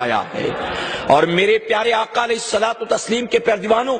آیا ہے۔ اور میرے پیارے آقا علیہ الصلوۃ والتسلیم کے پیارے دیوانوں،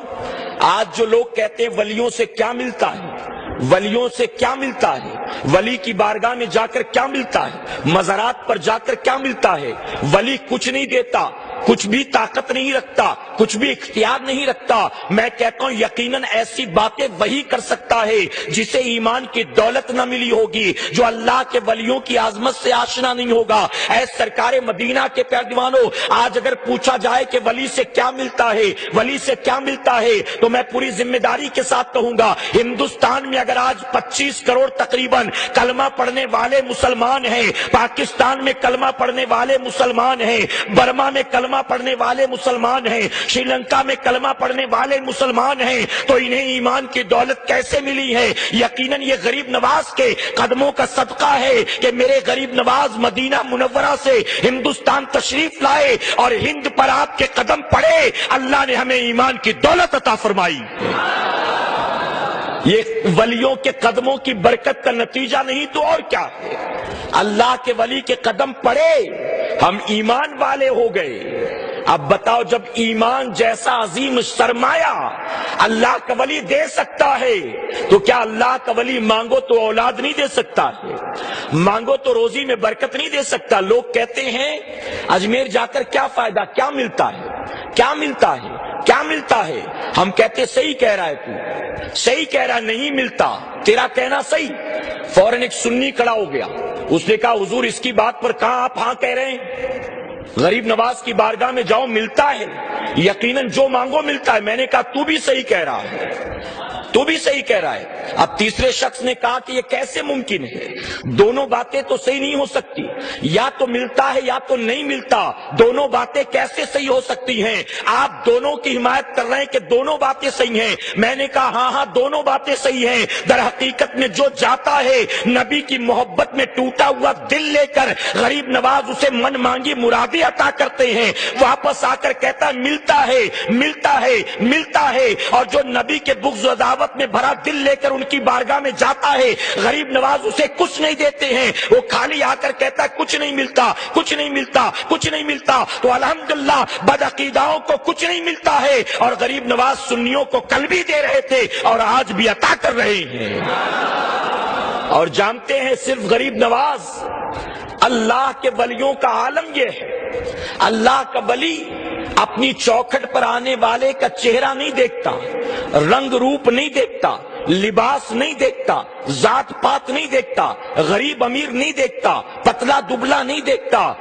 آج جو لوگ کہتے ہیں ولیوں سے کیا ملتا ہے، ولیوں سے کیا ملتا ہے، ولی کی بارگاہ میں جا کر کیا ملتا ہے، مزارات پر جا کر کیا ملتا ہے، ولی کچھ نہیں دیتا، کچھ بھی طاقت نہیں رکھتا، کچھ بھی اختیار نہیں رکھتا۔ میں کہتا ہوں یقیناً ایسی باتیں وہی کر سکتا ہے جسے ایمان کی دولت نہ ملی ہوگی، جو اللہ کے ولیوں کی عظمت سے آشنا نہیں ہوگا۔ اے سرکار مدینہ کے پیارے دیوانوں، آج اگر پوچھا جائے کہ ولی سے کیا ملتا ہے، ولی سے کیا ملتا ہے، تو میں پوری ذمہ داری کے ساتھ کہوں گا، ہندوستان میں اگر آج 25 کروڑ تقریباً کلمہ پڑھنے والے مسلمان ہیں، پاکستان میں کلمہ پڑھنے والے مسلمان ہیں، برما میں کلمہ پڑھنے والے مسلمان ہیں، شری لنکا میں کلمہ پڑھنے والے مسلمان ہیں، تو انہیں ایمان کی دولت کیسے ملی ہے؟ یقیناً یہ غریب نواز کے قدموں کا صدقہ ہے کہ میرے غریب نواز مدینہ منورہ سے ہندوستان تشریف لائے اور ہند پر آپ کے قدم پڑے، اللہ نے ہمیں ایمان کی دولت عطا فرمائی۔ یہ ولیوں کے قدموں کی برکت کا نتیجہ نہیں تو اور کیا ہے؟ اللہ کے ولی کے قدم پڑے، ہم ایمان والے ہو گئے۔ اب بتاؤ، جب ایمان جیسا عظیم سرمایہ اللہ کا ولی دے سکتا ہے تو کیا اللہ کا ولی مانگو تو اولاد نہیں دے سکتا ہے؟ مانگو تو روزی میں برکت نہیں دے سکتا؟ لوگ کہتے ہیں اجمیر جا کر کیا فائدہ، کیا ملتا ہے، کیا ملتا ہے، کیا ملتا ہے؟ ہم کہتے صحیح کہہ رہا ہے، تو صحیح کہہ رہا ہے، نہیں ملتا، تیرا کہنا صحیح۔ فوراً ایک سنی کھڑا ہو گیا، اس نے کہا حضور اس کی بات پر کہاں آپ ہاں کہہ رہے ہیں؟ غریب نواز کی بارگاہ میں جاؤ، ملتا ہے، یقیناً جو مانگو ملتا ہے۔ میں نے کہا تو بھی صحیح کہہ رہا ہے، تو بھی صحیح کہہ رہا ہے۔ اب تیسرے شخص نے کہا کہ یہ کیسے ممکن ہے؟ دونوں باتیں تو صحیح نہیں ہو سکتی، یا تو ملتا ہے یا تو نہیں ملتا، دونوں باتیں کیسے صحیح ہو سکتی ہیں؟ آپ دونوں کی حمایت کر رہے ہیں کہ دونوں باتیں صحیح ہیں۔ میں نے کہا ہاں ہاں دونوں باتیں صحیح ہیں۔ در حقیقت میں جو جاتا ہے نبی کی محبت میں ٹوٹا ہوا دل لے کر، غریب نواز اسے من مانگی مرادیں عطا کرتے ہیں، واپس آ کر کہتا ہے ملتا ہے، ملتا ہے، ملتا ہے۔ اور جو نبی کے بغض و عداوت میں بھرا دل لے کر ان کی بارگاہ میں جاتا ہے، غریب نواز اسے کچھ نہیں دیتے ہیں، وہ خالی آ کر کہتا ہے کچھ نہیں ملتا، کچھ نہیں ملتا، کچھ نہیں ملتا۔ تو الحمدللہ بدعقیداؤں کو کچھ نہیں ملتا ہے، اور غریب نواز سنیوں کو کل بھی دے رہے تھے اور آج بھی عطا کر رہے ہیں۔ اور جانتے ہیں صرف غریب نواز، اللہ کے ولیوں کا عالم یہ ہے، اللہ کا ولی اپنی چوکھٹ پر آنے والے کا چہرہ نہیں دیکھتا، رنگ روپ نہیں دیکھتا، لباس نہیں دیکھتا، ذات پات نہیں دیکھتا، غریب امیر نہیں دیکھتا، پتلا دبلا نہیں دیکھتا،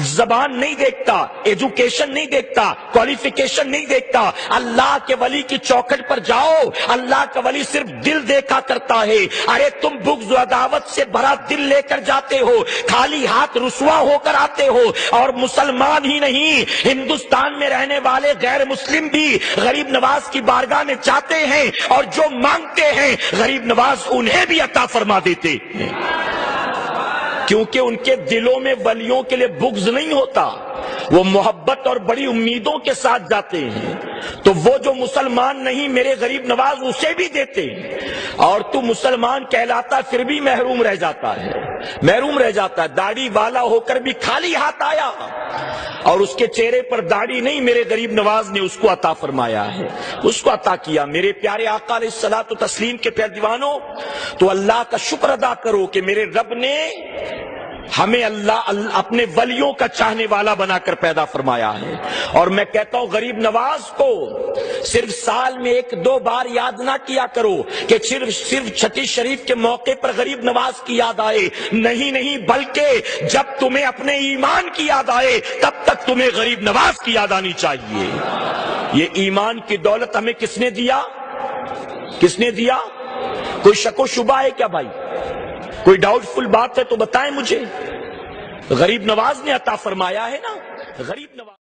زبان نہیں دیکھتا، ایجوکیشن نہیں دیکھتا، کوالیفیکیشن نہیں دیکھتا۔ اللہ کے ولی کی چوکھٹ پر جاؤ، اللہ کا ولی صرف دل دیکھا کرتا ہے۔ ارے تم بغض و عداوت سے بھرا دل لے کر جاتے ہو، خالی ہاتھ رسوا ہو کر آتے ہو، اور مسلمان ہی نہیں ہندوستان میں رہنے والے غیر مسلم بھی غریب نواز کی بارگاہ میں جاتے ہیں، اور جو مانگتے ہیں غریب نواز انہیں بھی عطا فرما دیتے ہیں، کیونکہ ان کے دلوں میں ولیوں کے لیے بغض نہیں ہوتا، وہ محبت اور بڑی امیدوں کے ساتھ جاتے ہیں۔ تو وہ جو مسلمان نہیں میرے غریب نواز اسے بھی دیتے ہیں، اور تو مسلمان کہلاتا پھر بھی محروم رہ جاتا ہے، محروم رہ جاتا ہے۔ داڑھی والا ہو کر بھی خالی ہاتھ آیا، اور اس کے چہرے پر داڑھی نہیں، میرے غریب نواز نے اس کو عطا فرمایا ہے، اس کو عطا کیا۔ میرے پیارے آقا علیہ الصلوۃ والتسلیم کے پیارے دیوانوں، تو اللہ کا شکر ادا کرو کہ میرے رب نے ہمیں اللہ اپنے ولیوں کا چاہنے والا بنا کر پیدا فرمایا ہے۔ اور میں کہتا ہوں غریب نواز کو صرف سال میں 1-2 بار یاد نہ کیا کرو کہ صرف چھٹی شریف کے موقع پر غریب نواز کی یاد آئے، نہیں نہیں، بلکہ جب تمہیں اپنے ایمان کی یاد آئے تب تک تمہیں غریب نواز کی یاد آنی چاہیے۔ یہ ایمان کی دولت ہمیں کس نے دیا؟ کس نے دیا؟ کوئی شک و شبہ ہے کیا بھائی؟ کوئی ڈاؤٹ فل بات ہے تو بتائیں مجھے۔ غریب نواز نے عطا فرمایا ہے نا، غریب نواز